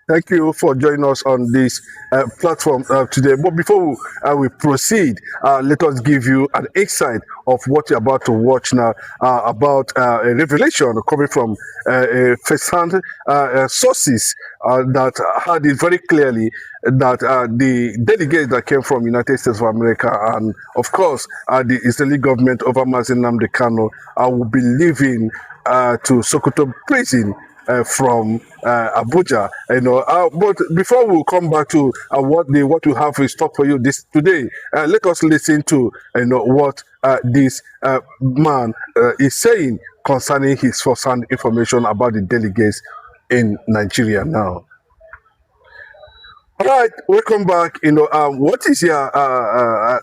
Thank you for joining us on this platform today. But before we proceed, let us give you an insight of what you're about to watch now about a revelation coming from first-hand sources that had it very clearly that the delegates that came from United States of America and, of course, the Israeli government over Nnamdi Kanu will be leaving to Sokoto prison from Abuja, but before we come back to what we have in stock for you this today, let us listen to what this man is saying concerning his first-hand information about the delegates in Nigeria now. All right, welcome back. What is your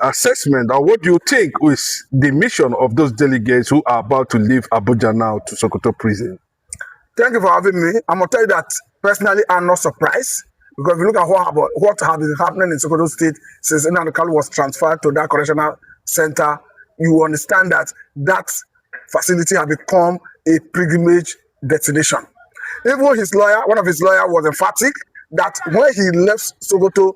assessment, or what do you think is the mission of those delegates who are about to leave Abuja now to Sokoto prison? Thank you for having me. I'm going to tell you that personally, I'm not surprised, because if you look at what has been happening in Sokoto State since Nnamdi Kanu was transferred to that correctional center, you understand that that facility has become a pilgrimage destination. Even his lawyer, one of his lawyers, was emphatic that when he left Sokoto,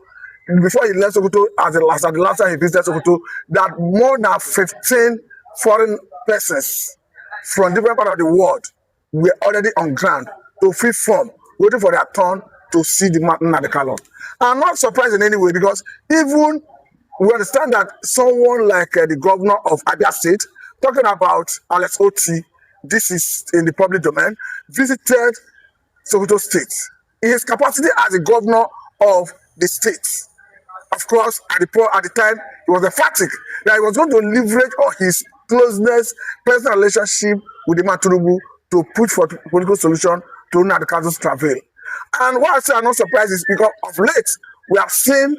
before he left Sokoto, as the last time he visited Sokoto, that more than 15 foreign persons from different parts of the world were already on ground to fill form, waiting for their turn to see the Nnamdi Kanu. I'm not surprised in any way, because even we understand that someone like the governor of Abia State, talking about Alex Oti, this is in the public domain, visited Sokoto State in his capacity as the governor of the state. Of course, at the time, he was emphatic that he was going to leverage on his closeness, personal relationship with the man Tinubu to push for political solution to Nnamdi Kanu's travail. And why I say I'm not surprised is because of late, we have seen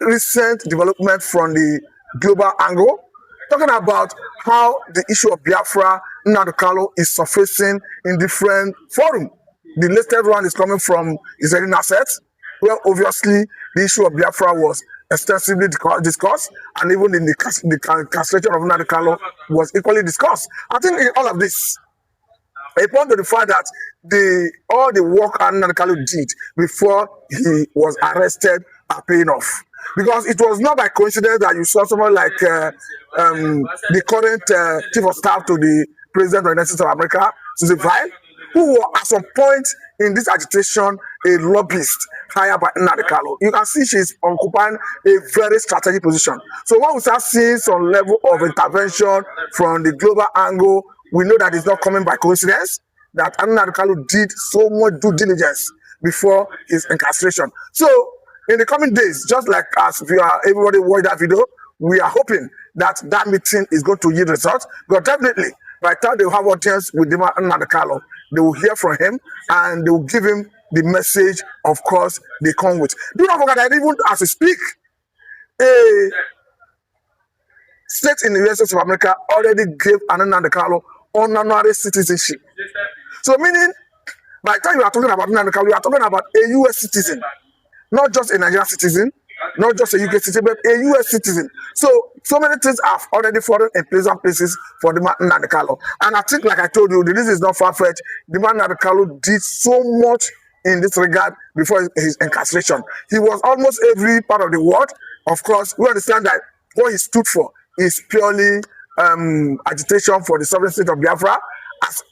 recent development from the global angle, talking about how the issue of Biafra, Nnamdi Kanu, is surfacing in different forums. The latest one is coming from Israeli assets, where obviously the issue of Biafra was extensively discussed, and even in the castration of Nnamdi Kanu was equally discussed. I think in all of this, a point to the fact that all the work Nnamdi Kanu did before he was arrested are paying off. Because it was not by coincidence that you saw someone like the current chief of staff to the president of the United States of America, Susan Vile, who was at some point in this agitation a lobbyist hired by Nnamdi Kanu. You can see she's occupying a very strategic position. So when we start seeing some level of intervention from the global angle, we know that it's not coming by coincidence, that Nnamdi Kanu did so much due diligence before his incarceration. So in the coming days, just like as everybody watched that video, we are hoping that that meeting is going to yield results. But definitely, by the time they will have audience with Nnamdi Kanu, they will hear from him and they will give him the message, of course, they come with. Do not forget that even as we speak, a state in the United States of America already gave Nnamdi Kanu honorary citizenship. So meaning, by the time you are talking about Nnamdi Kanu, you are talking about a U.S. citizen, not just a Nigerian citizen, not just a UK citizen, but a US citizen. So many things have already fallen in pleasant places for the man Nnamdi Kanu. And I think, like I told you, this is not far-fetched. The man Nnamdi Kanu did so much in this regard before his incarceration. He was almost every part of the world. Of course, we understand that what he stood for is purely agitation for the sovereign state of Biafra as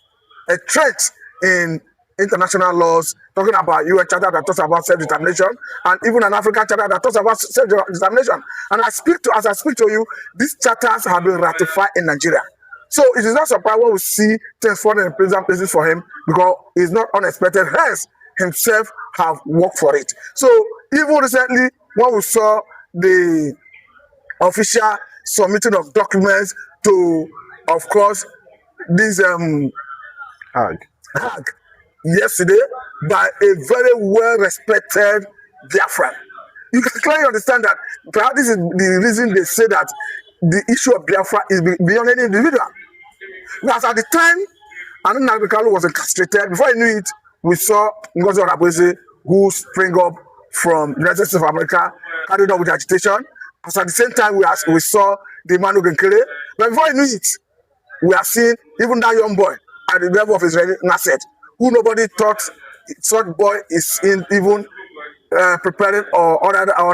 a threat in international laws, talking about UN Charter that talks about self-determination, and even an African Charter that talks about self-determination. And as I speak to you, these charters have been ratified in Nigeria. So it is not surprising when we see things falling in pleasant places for him, because it's not unexpected. Hence, himself have worked for it. So even recently, when we saw the official submitting of documents to, of course, this Hague yesterday by a very well-respected Biafran. You can clearly understand that perhaps this is the reason they say that the issue of Biafra is beyond any individual. Because at the time Nnamdi Kanu was incarcerated, before I knew it, we saw Ngozi Onabweze, who sprang up from the United States of America, carried on with agitation. Because at the same time, we saw the man who can kill it. But before I knew it, we are seeing even that young boy at the level of Israeli Nasset, who nobody thought such boy is in even preparing or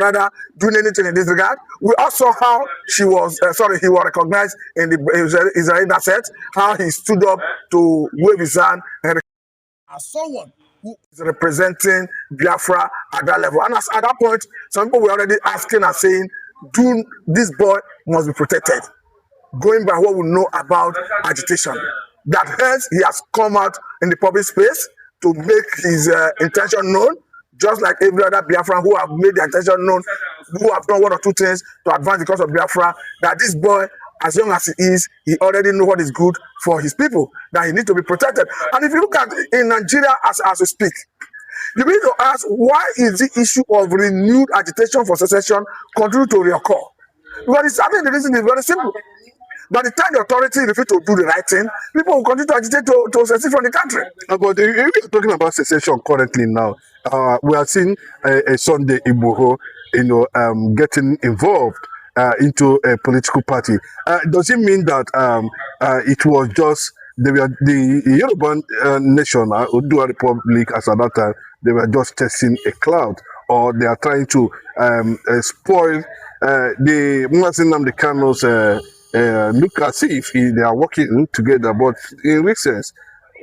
rather doing anything in this regard. We also saw how he was recognized in the Israeli asset, how he stood up to wave his hand and as someone who is representing Biafra at that level. And at that point, some people were already asking and saying, this boy must be protected. Going by what we know about agitation, that hence he has come out in the public space to make his intention known, just like every other Biafran who have made their intention known, who have done one or two things to advance the cause of Biafra, that this boy, as young as he is, he already knows what is good for his people, that he needs to be protected. And if you look at in Nigeria as we speak, you need to ask, why is the issue of renewed agitation for secession continue to reoccur? Because I think the reason is very simple. By the time the authority refuse to do the right thing, people will continue to agitate to secede from the country. But if you're talking about secession currently now, we are seeing a Sunday Igboho, getting involved into a political party. Does it mean that it was just the Yoruba nation, Oduduwa Republic, as at that time, they were just testing a cloud, or they are trying to spoil the Nnamdi Kanu's look as if they are working together. But in recent,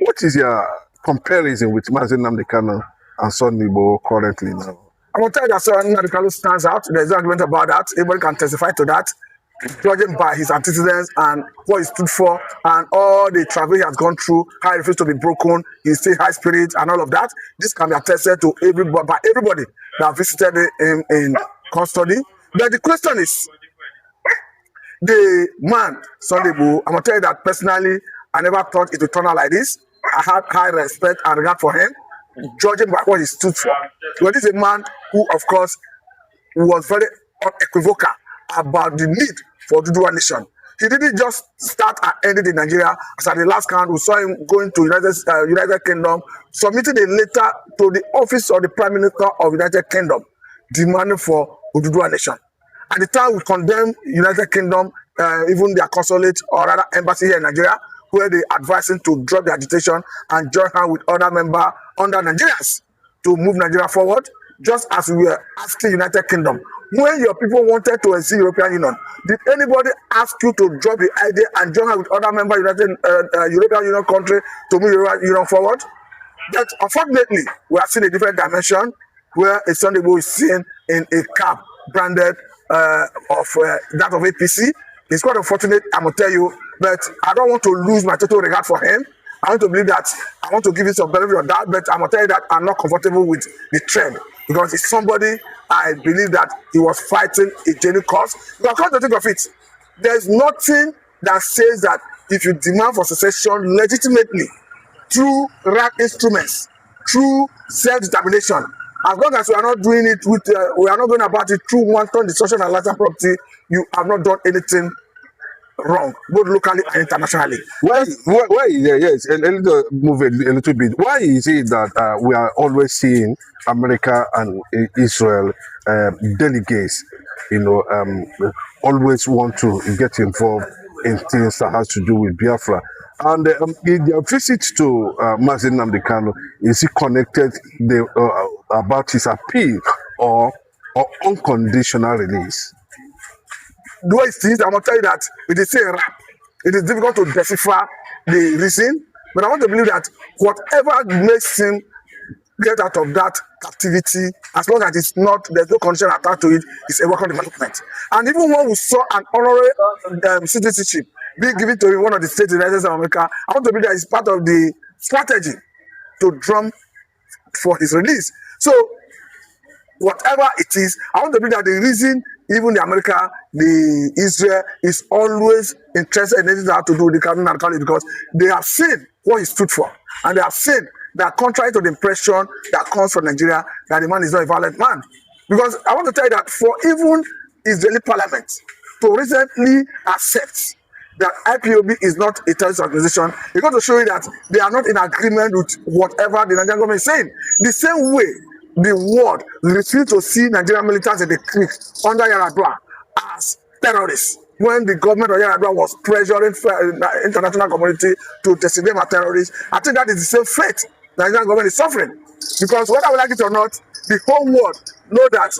what is your comparison with Nnamdi Kanu and Sunday Igboho currently now? I will tell you that Nnamdi Kanu stands out. There's no argument about that. Everybody can testify to that, judging by his antecedents and what he stood for and all the travel he has gone through, how he refused to be broken, he stayed high spirit and all of that. This can be attested to by everybody that visited him in custody. But the question is, the man, Sunday Igboho, I'm going to tell you that personally, I never thought it would turn out like this. I had high respect and regard for him, judging by what he stood for. But this is a man who, of course, was very unequivocal about the need for Oduduwa nation. He didn't just start and end it in Nigeria. As at the last count, we saw him going to United Kingdom, submitting a letter to the office of the Prime Minister of United Kingdom, demanding for Oduduwa nation. At the time, we condemned United Kingdom, even their consulate or rather embassy here in Nigeria, where they advised him to drop the agitation and join hands with other members under Nigerians to move Nigeria forward, just as we were asking United Kingdom. When your people wanted to exit European Union, did anybody ask you to drop the idea and join hands with other members European Union country to move European Union forward? But unfortunately, we are seeing a different dimension where a Sunday Igboho is seen in a cap branded that of APC. It's quite unfortunate, I'm going to tell you, but I don't want to lose my total regard for him. I want to believe that I want to give you some benefit of that, but I'm going to tell you that I'm not comfortable with the trend because it's somebody I believe that he was fighting a genuine cause. But come to think of it, there's nothing that says that if you demand for secession legitimately through right instruments, through self-determination, as long as we are not doing it with, we are not going about it through wanton destruction and license property, you have not done anything wrong, both locally and internationally. Why yes, a little move a little bit. Why is it that we are always seeing America and Israel delegates, always want to get involved in things that has to do with Biafra? And in their visit to Nnamdi Kanu, is he connected about his appeal or unconditional release? The way it is, I'm going to tell you that it is a rap. It is difficult to decipher the reason, but I want to believe that whatever makes him get out of that captivity, as long as it's not, there's no condition attached to it, it's a welcome development. And even when we saw an honorary citizenship being given to one of the states in the United States of America, I want to believe that it's part of the strategy to drum for his release. So, whatever it is, I want to believe that the reason even the America, the Israel is always interested in anything that has to do with the Kanu and Kanu because they have seen what he stood for. And they have seen that contrary to the impression that comes from Nigeria, that the man is not a violent man. Because I want to tell you that for even Israeli parliament to recently accept that IPOB is not a terrorist organization, it's going to show you that they are not in agreement with whatever the Nigerian government is saying. The same way the world refused to see Nigerian militants in the creek under Yar'Adua as terrorists when the government of Yar'Adua was pressuring the international community to designate them as terrorists. I think that is the same fate Nigerian government is suffering. Because whether we like it or not, the whole world know that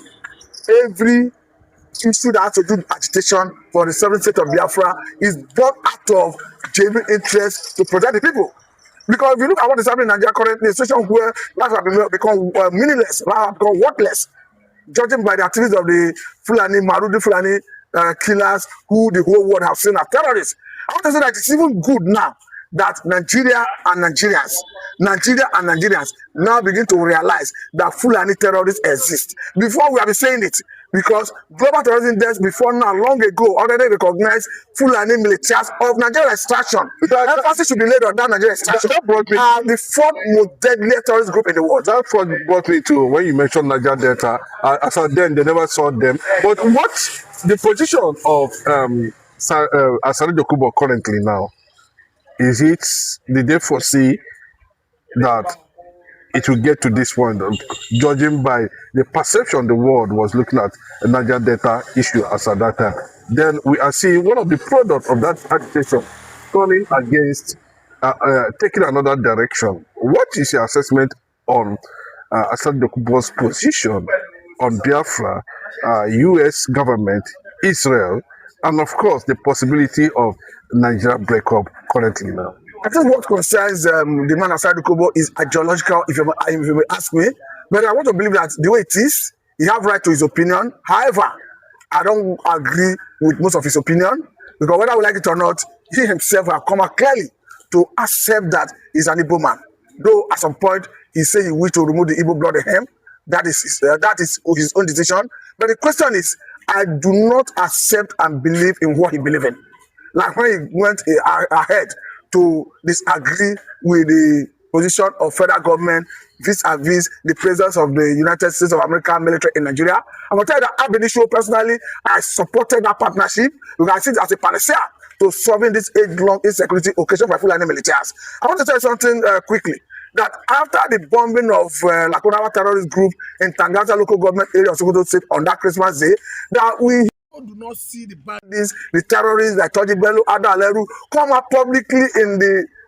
every issue that has to do with agitation for the seventh state of Biafra is brought out of genuine interest to protect the people. Because if you look at what is happening in Nigeria currently, a situation where life has become meaningless, life has become worthless, judging by the activities of the Fulani, Marudi Fulani killers, who the whole world have seen as terrorists. I want to say that it's even good now that Nigeria and Nigerians now begin to realize that Fulani terrorists exist. Before we have been saying it, because global terrorism index before now, long ago, already recognized Fulani militias of Nigerian extraction. Emphasis should be laid on that Nigerian extraction. That brought me, the fourth most deadly terrorist group in the world. that brought me to when you mentioned Niger Delta. As at then, they never saw them. But what the position of Asari Dokubo currently now? Is it, did they foresee that it will get to this point, judging by the perception the world was looking at the Niger Delta issue as at that time? Then we are seeing one of the products of that agitation turning against, taking another direction. What is your assessment on Asad Dokubo's position on Biafra, U.S. government, Israel, and of course the possibility of Nigeria breakup currently now? I think what concerns the man Asad Dokubo is ideological, if you may ask me. But I want to believe that the way it is, he has right to his opinion. However, I don't agree with most of his opinion, because whether we like it or not, he himself has come out clearly to accept that he's an Igbo man. Though at some point he said he wished to remove the Igbo blood in him. That is his own decision. But the question is, I do not accept and believe in what he believes in. Like when he went ahead to disagree with the position of federal government vis-a-vis the presence of the United States of America military in Nigeria. I'm going to tell you that ab initio personally, I supported that partnership because I see it as a panacea to solving this age-long insecurity occasion for Fulani militias. I want to tell you something quickly. That after the bombing of Lakunawa terrorist group in Tangaza local government area of Sokoto State on that Christmas day, that we do not see the bandits, the terrorists like Toji Bello, Ada Aleru come out publicly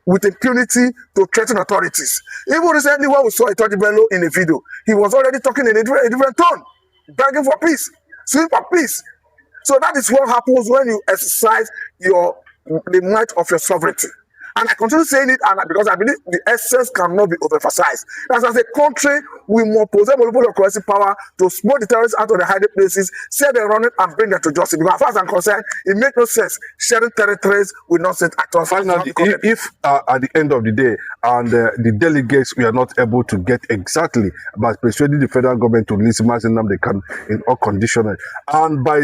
with impunity to threaten authorities. Even recently, when we saw Toji Bello in a video, he was already talking in a different tone, begging for peace, suing for peace. So that is what happens when you exercise the might of your sovereignty. And I continue saying it, and because I believe the essence cannot be overemphasized. As a country, we must possess monopoly of coercive power to smoke the terrorists out of the hiding places, set them running, and bring them to justice. Because as far as I'm concerned, it makes no sense sharing territories with nonsense actors. Finally, if at the end of the day, and the delegates we are not able to get exactly by persuading the federal government to release Nnamdi Kanu in all conditions, and by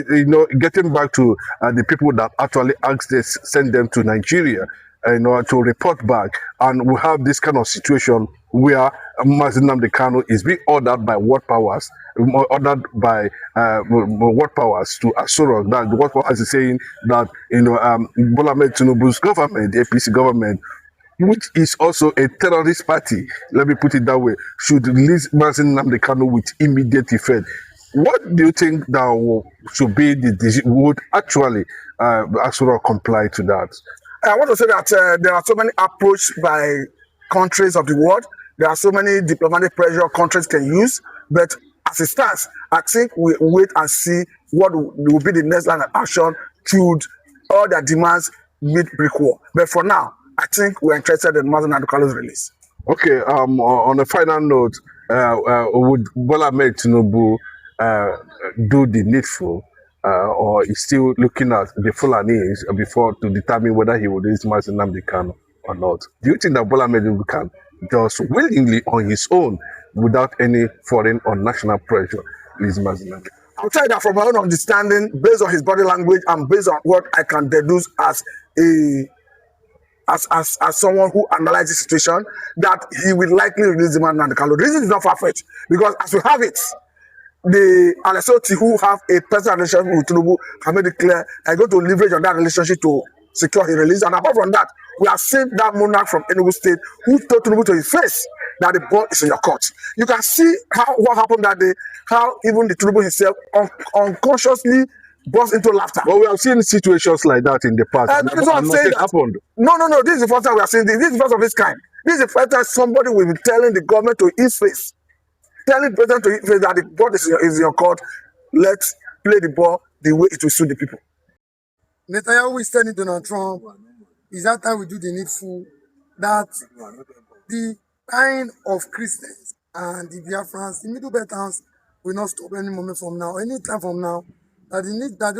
getting back to the people that actually asked this, send them to Nigeria, to report back, and we have this kind of situation where Nnamdi Kanu is being ordered by world powers, to assure us that the world powers is saying that Bola Ahmed Tinubu's government, the APC government, which is also a terrorist party, let me put it that way, should release Nnamdi Kanu with immediate effect. What do you think that should be the decision? Would actually Asura comply to that? I want to say that there are so many approaches by countries of the world. There are so many diplomatic pressure countries can use. But as it stands, I think we wait and see what will be the next line of action should all their demands meet brick wall. But for now, I think we're interested in Nnamdi Kanu's release. Okay. On a final note, would Bola Ahmed Tinubu do the needful? Or is still looking at the Fulanis before to determine whether he will release Nnamdi Kanu or not? Do you think that Bola Ahmed Tinubu can just willingly on his own, without any foreign or national pressure, release Nnamdi? I'll tell you that from my own understanding, based on his body language and based on what I can deduce as someone who analyzes the situation, that he will likely release the Nnamdi Kanu. The reason is not far-fetched, because as we have it, the Alessoti who have a personal relationship with Tinubu have made it clear are going to leverage on that relationship to secure his release. And apart from that, we have seen that monarch from Enugu State who told Tinubu to his face that the ball is in your court. You can see what happened that day, how even the Tinubu himself unconsciously burst into laughter. But we have seen situations like that in the past. That is what I'm saying. Happened. No. This is the first time we have seen this. This is the first of its kind. This is the first time somebody will be telling the government to his face, telling the president to his face that the ball is in your court. Let's play the ball the way it will suit the people. Netanyahu is telling Donald Trump, is that time we do the needful, that the kind of Christians and the Biafrans, the Middle Belt towns, will not stop any moment from now, any time from now. That the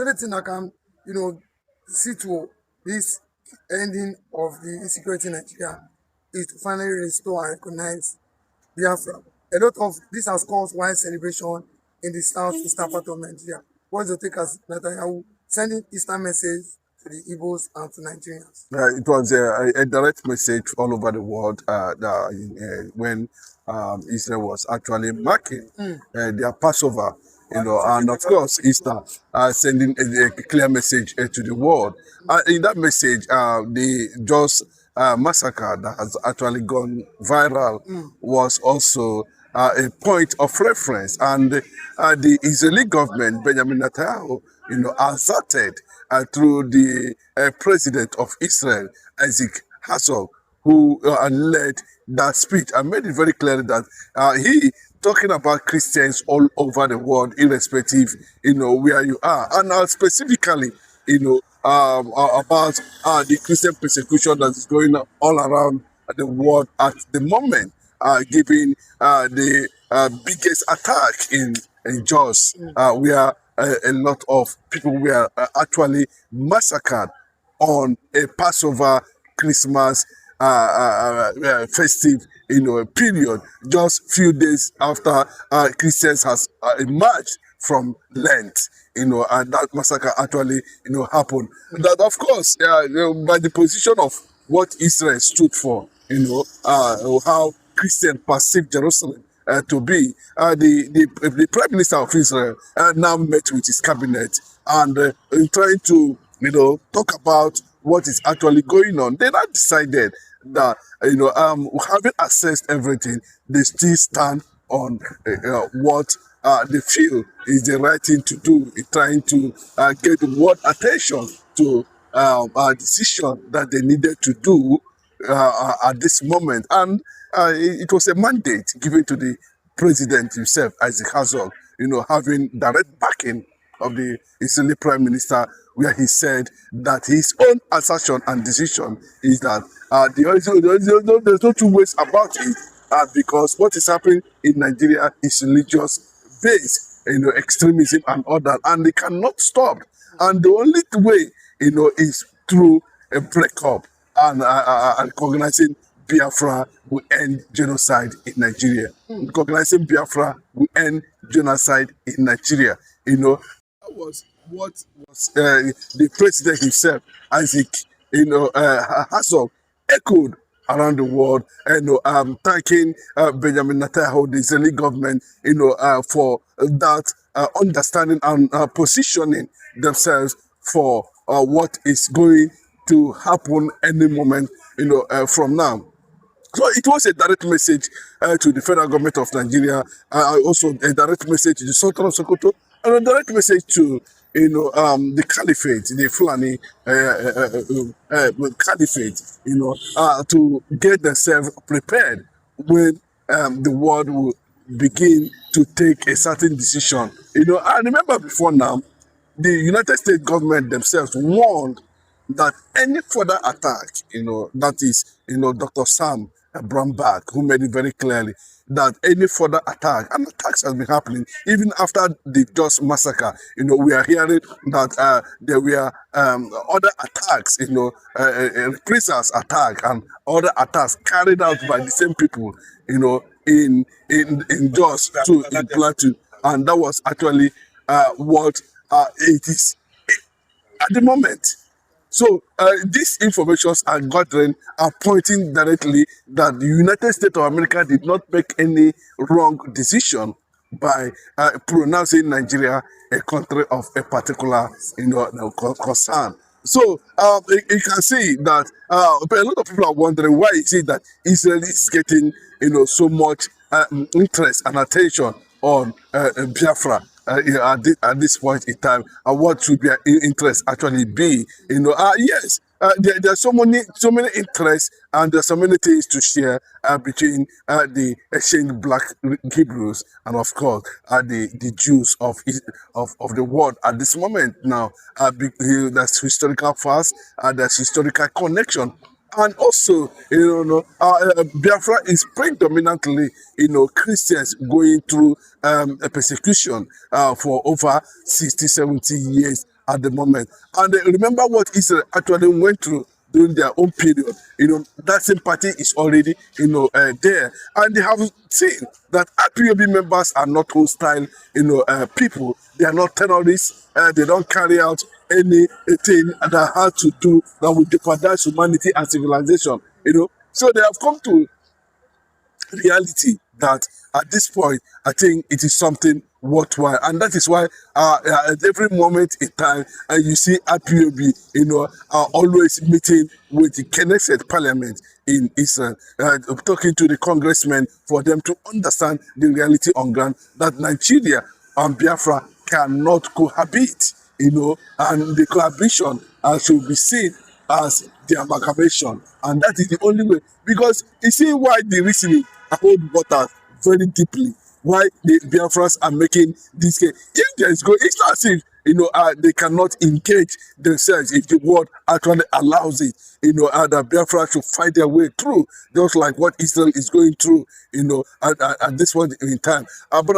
only thing that can, see to this ending of the insecurity in Nigeria is to finally restore and recognize Biafra. A lot of this has caused wide celebration in the southeastern part of Nigeria. What is your take as Netanyahu sending Easter message to the Igbos and to Nigerians? It was a direct message all over the world when Israel was actually marking their Passover, and of course Easter, sending a clear message to the world. In that message, the just massacre that has actually gone viral was also a point of reference, and the Israeli government, Benjamin Netanyahu, asserted through the president of Israel, Isaac Herzog, who led that speech and made it very clear that he talking about Christians all over the world, irrespective, where you are, and specifically, about the Christian persecution that is going on all around the world at the moment, given the biggest attack in Jos, where a lot of people were actually massacred on a Passover, Christmas festive, period, just few days after Christians has emerged from Lent, and that massacre actually, happened. That, of course, by the position of what Israel stood for, how Christian perceived Jerusalem to be. The Prime Minister of Israel now met with his cabinet and trying to, talk about what is actually going on. They now decided that, having assessed everything, they still stand on what they feel is the right thing to do, in trying to get world attention to a decision that they needed to do at this moment. And it was a mandate given to the president himself, Isaac Herzog, having direct backing of the Israeli Prime Minister, where he said that his own assertion and decision is that there's no two ways about it, because what is happening in Nigeria is religious based, extremism and all that, and they cannot stop. And the only way, is through a breakup and recognizing Biafra will end genocide in Nigeria. Recognizing Biafra will end genocide in Nigeria. That was what was the president himself, Isaac, Herzog, echoed around the world, thanking Benjamin Netanyahu, the Israeli government, for that understanding and positioning themselves for what is going to happen any moment, from now. So it was a direct message to the federal government of Nigeria, also a direct message to the Sultan of Sokoto, and a direct message to the caliphate, the Fulani caliphate, to get themselves prepared when the world will begin to take a certain decision. I remember before now, the United States government themselves warned that any further attack, that is, Dr. Sam Bromberg, who made it very clearly that any further attack, and attacks have been happening even after the Jos massacre. We are hearing that there were other attacks, reprisals attack and other attacks carried out by the same people, in Jos too, in Plateau, and that was actually what it is at the moment. So these informations are gathering are pointing directly that the United States of America did not make any wrong decision by pronouncing Nigeria a country of a particular concern. So you can see that a lot of people are wondering why is it that Israel is getting so much interest and attention on Biafra. At this point in time, and what should their interest actually be? Yes, there are so many interests, and there's so many things to share between the exchange black Hebrews and, of course, the Jews of the world at this moment. Now, there's historical facts, there's historical connection. And also, Biafra is predominantly, Christians going through a persecution for over 60, 70 years at the moment. And remember what Israel actually went through during their own period. That sympathy is already, there. And they have seen that IPOB members are not hostile, people. They are not terrorists. They don't carry out anything that has to do that will jeopardize humanity and civilization. So they have come to reality that at this point, I think it is something worthwhile, and that is why at every moment in time, you see IPOB, are always meeting with the Knesset Parliament in Israel, talking to the congressmen for them to understand the reality on ground that Nigeria and Biafra cannot cohabit, and the cohabitation should be seen as the amalgamation, and that is the only way. Because you see why the reasoning hold water very deeply. Why the Biafrans are making this case? If there is it's not as if they cannot engage themselves if the world actually allows it. The Biafra should fight their way through, just like what Israel is going through. At this point in time. But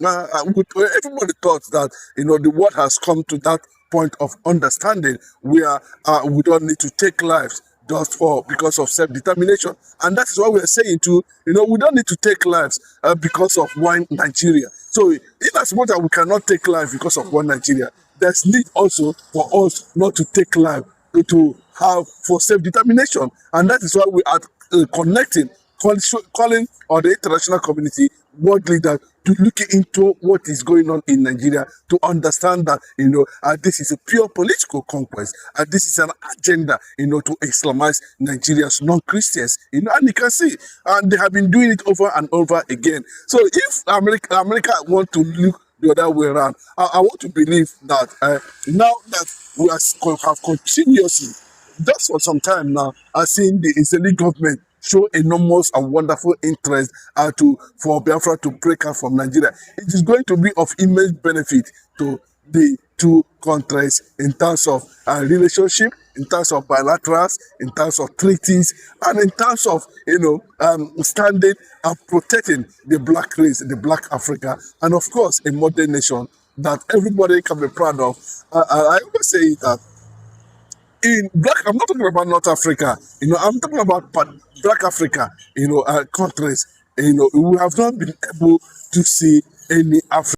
everybody thought that the world has come to that point of understanding where we don't need to take lives just because of self-determination. And that is what we're saying too. We don't need to take lives because of one Nigeria. So in as much as we cannot take life because of one Nigeria, there's need also for us not to take life to have for self-determination. And that is why we are connecting, calling on the international community, world leaders, to look into what is going on in Nigeria, to understand that this is a pure political conquest, and this is an agenda to Islamize Nigeria's non-Christians. And you can see, and they have been doing it over and over again. So if America want to look the other way around, I want to believe that now that we have continuously, just for some time now, I've seen the Israeli government show enormous and wonderful interest for Biafra to break out from Nigeria. It is going to be of immense benefit to the two countries in terms of relationship, in terms of bilaterals, in terms of treaties, and in terms of standing and protecting the black race, the black Africa, and of course a modern nation that everybody can be proud of. I always say that in black, I'm not talking about North Africa, I'm talking about black Africa, countries, we have not been able to see any African